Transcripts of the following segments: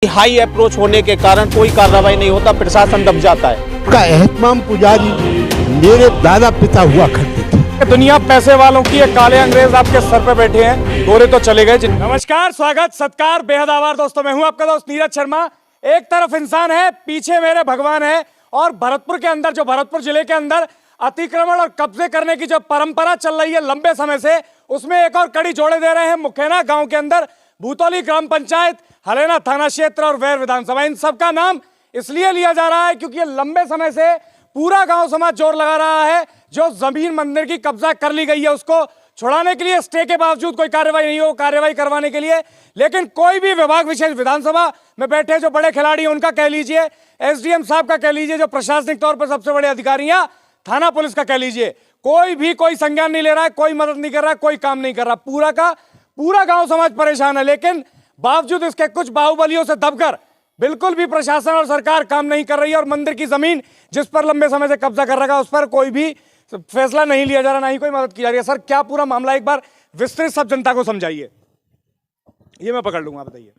High approach होने के कारण कोई कार्रवाई नहीं होता, प्रशासन दब जाता है। का एहतमाम पुजारी मेरे दादा पिता हुआ करते थे। दुनिया पैसे वालों की है, काले अंग्रेज आपके सर पे बैठे हैं, गोरे तो चले गए। नमस्कार, स्वागत, सत्कार, बेहद आभार दोस्तों। मैं हूं आपका दोस्त नीरज शर्मा। एक तरफ इंसान है, पीछे मेरे भगवान है। और भरतपुर के अंदर, जो भरतपुर जिले के अंदर अतिक्रमण और कब्जे करने की जो परंपरा चल रही है लंबे समय से, उसमें एक और कड़ी जोड़े दे रहे हैं मुखैना गांव के अंदर भूतौली ग्राम पंचायत, हलेना थाना क्षेत्र और वैर विधानसभा। इन सबका नाम इसलिए लिया जा रहा है क्योंकि ये लंबे समय से पूरा गांव समाज जोर लगा रहा है। जो जमीन मंदिर की कब्जा कर ली गई है उसको छुड़ाने के लिए स्टे के बावजूद कोई कार्रवाई नहीं हो, कार्रवाई करवाने के लिए। लेकिन कोई भी विभाग, विशेष विधानसभा में बैठे जो बड़े खिलाड़ी हैं उनका कह लीजिए, एसडीएम साहब का कह लीजिए, जो प्रशासनिक तौर पर सबसे बड़े अधिकारी हैं, थाना पुलिस का कह लीजिए, कोई भी कोई संज्ञान नहीं ले रहा है, कोई मदद नहीं कर रहा है, कोई काम नहीं कर रहा। पूरा का पूरा गांव समाज परेशान है। लेकिन बावजूद इसके कुछ बाहुबलियों से दबकर बिल्कुल भी प्रशासन और सरकार काम नहीं कर रही है। और मंदिर की जमीन जिस पर लंबे समय से कब्जा कर रखा है उस पर कोई भी फैसला नहीं लिया जा रहा, ना ही कोई मदद की जा रही है। सर, क्या पूरा मामला एक बार विस्तृत सब जनता को समझाइए। ये मैं पकड़ लूंगा, बताइए।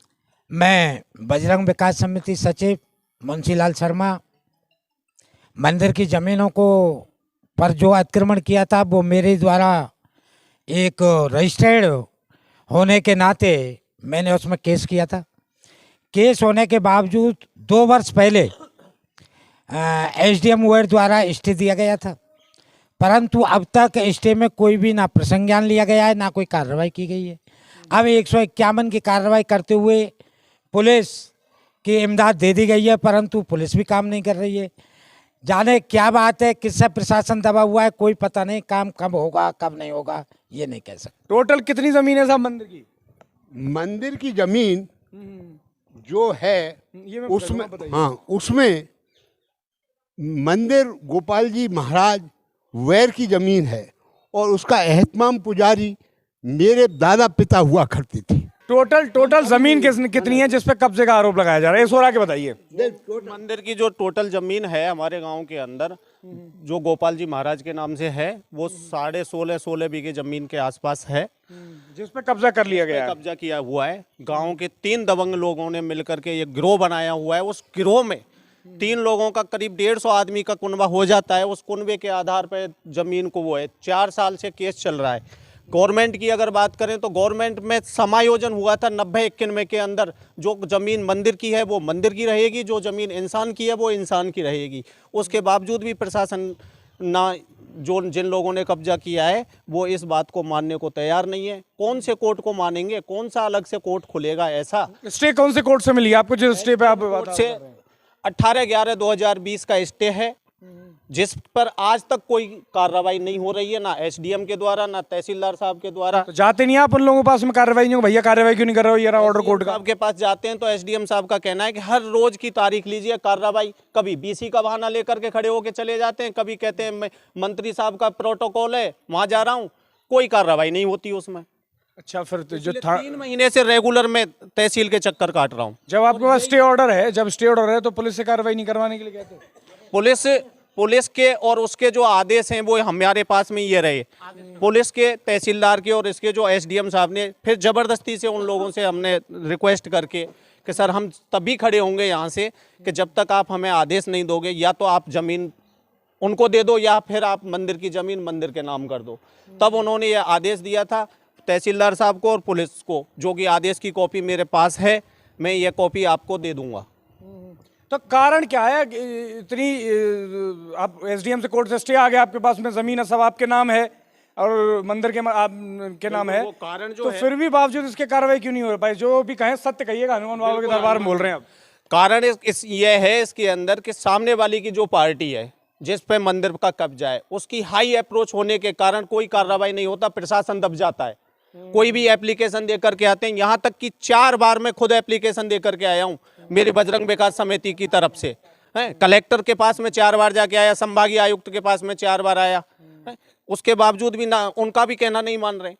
मैं बजरंग विकास समिति सचिव मुंशीलाल शर्मा। मंदिर की जमीनों को पर जो अतिक्रमण किया था वो मेरे द्वारा एक रजिस्टर्ड होने के नाते मैंने उसमें केस किया था। केस होने के बावजूद 2 वर्ष पहले एसडीएम वैर द्वारा स्टे दिया गया था, परंतु अब तक स्टे में कोई भी ना प्रसंज्ञान लिया गया है, ना कोई कार्रवाई की गई है। अब 151 की कार्रवाई करते हुए पुलिस की इमदाद दे दी गई है, परंतु पुलिस भी काम नहीं कर रही है। जाने क्या बात है, किससे प्रशासन दबा हुआ है, कोई पता नहीं। काम कब होगा कब नहीं होगा ये नहीं कह सकते। टोटल कितनी जमीन है साहब मंदिर की? मंदिर की जमीन जो है ये मैं उसमें, हाँ, उसमें मंदिर गोपाल जी महाराज वैर की जमीन है और उसका एहतमाम पुजारी मेरे दादा पिता हुआ करते थे। टोटल जमीन कितनी है जिस पे कब्जे का आरोप लगाया जा रहा है? इस और आगे बताइए। मंदिर की जो टोटल जमीन है हमारे गांव के अंदर, जो गोपाल जी महाराज के नाम से है, वो 16.5 बीघे जमीन के आसपास है, जिस पे कब्जा कर लिया गया है। कब्जा किया हुआ है। गांव के 3 दबंग लोगों ने मिलकर के ये गिरोह बनाया हुआ है। उस गिरोह में 3 लोगों का करीब 150 आदमी का कुनबा हो जाता है। उस कुनबे के आधार पर जमीन को वो है। 4 साल से केस चल रहा है। गवर्नमेंट की अगर बात करें तो गवर्नमेंट में समायोजन हुआ था 90-91 के अंदर। जो जमीन मंदिर की है वो मंदिर की रहेगी, जो जमीन इंसान की है वो इंसान की रहेगी। उसके बावजूद भी प्रशासन ना, जो जिन लोगों ने कब्जा किया है वो इस बात को मानने को तैयार नहीं है। कौन से कोर्ट को मानेंगे? कौन सा अलग से कोर्ट खुलेगा? ऐसा स्टे कौन से कोर्ट से मिली आपको? जो स्टे पे आप कोर्ट से 18/11/2020 का स्टे है, जिस पर आज तक कोई कार्रवाई नहीं हो रही है, ना एसडीएम के द्वारा, ना तहसीलदार साहब के द्वारा। तो जाते नहीं आप उन लोगों के पास में कार्रवाई नहीं हो? भैया कार्रवाई क्यों नहीं कर रहे हो? ये रहा ऑर्डर कोर्ट का। आपके पास जाते हैं तो एसडीएम साहब का कहना है कि हर रोज की तारीख लीजिए, कार्रवाई। कभी बीसी का बहाना लेकर के खड़े होके चले जाते हैं, कभी कहते हैं मैं मंत्री साहब का प्रोटोकॉल है वहां जा रहा हूं, कोई कार्रवाई नहीं होती उसमें। अच्छा, फिर तो जो 3 महीने से रेगुलर में तहसील के चक्कर काट रहा हूँ। जब आपके पास स्टे ऑर्डर है, जब स्टे ऑर्डर है तो पुलिस से कार्रवाई नहीं करवाने के लिए कहते हैं? पुलिस के और उसके जो आदेश हैं वो हमारे पास में ये रहे। पुलिस के, तहसीलदार के और इसके जो एसडीएम साहब ने फिर जबरदस्ती से उन लोगों से हमने रिक्वेस्ट करके कि सर हम तभी खड़े होंगे यहाँ से कि जब तक आप हमें आदेश नहीं दोगे, या तो आप जमीन उनको दे दो या फिर आप मंदिर की जमीन मंदिर के नाम कर दो। तब उन्होंने ये आदेश दिया था तहसीलदार साहब को और पुलिस को, जो कि आदेश की कॉपी मेरे पास है। मैं ये कॉपी आपको दे दूंगा। तो कारण क्या है इतनी? आप एसडीएम से कोर्ट से स्टे आ गया, आपके पास में जमीन है, सब आपके नाम है और मंदिर के नाम है, कारण जो तो फिर भी बावजूद इसके कार्रवाई क्यों नहीं हो रही? भाई जो भी कहें सत्य कहिएगा, हनुमान बाबा के दरबार में बोल रहे हैं आप। कारण ये है इसके अंदर कि सामने वाली की जो पार्टी है जिस पे मंदिर का कब्जा है, उसकी हाई अप्रोच होने के कारण कोई कार्रवाई नहीं होता, प्रशासन दब जाता है। कोई भी एप्लीकेशन दे करके आते हैं, यहाँ तक कि 4 बार मैं खुद एप्लीकेशन दे करके आया हूँ मेरी बजरंग विकास समिति की तरफ से। कलेक्टर के पास में 4 बार जाके आया, संभागीय आयुक्त के पास में 4 बार आया, उसके बावजूद भी ना, उनका भी कहना नहीं मान रहे।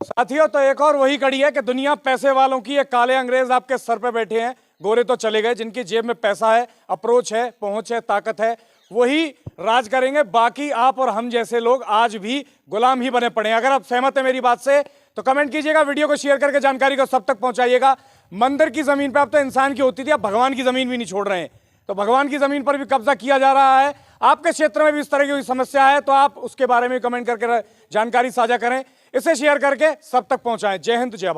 साथियों, तो एक और वही कड़ी है कि दुनिया पैसे वालों की है, काले अंग्रेज आपके सर पे बैठे हैं, गोरे तो चले गए। जिनकी जेब में पैसा है, अप्रोच है, पहुंच है, ताकत है, वही राज करेंगे। बाकी आप और हम जैसे लोग आज भी गुलाम ही बने पड़े हैं। अगर आप सहमत हैं मेरी बात से तो कमेंट कीजिएगा, वीडियो को शेयर करके जानकारी को सब तक पहुंचाइएगा। मंदिर की जमीन पर अब तो इंसान की होती थी, अब भगवान की जमीन भी नहीं छोड़ रहे हैं। तो भगवान की जमीन पर भी कब्जा किया जा रहा है। आपके क्षेत्र में भी इस तरह की कोई समस्या है तो आप उसके बारे में कमेंट करके जानकारी साझा करें, इसे शेयर करके सब तक पहुंचाएं। जय हिंद, जय भारत।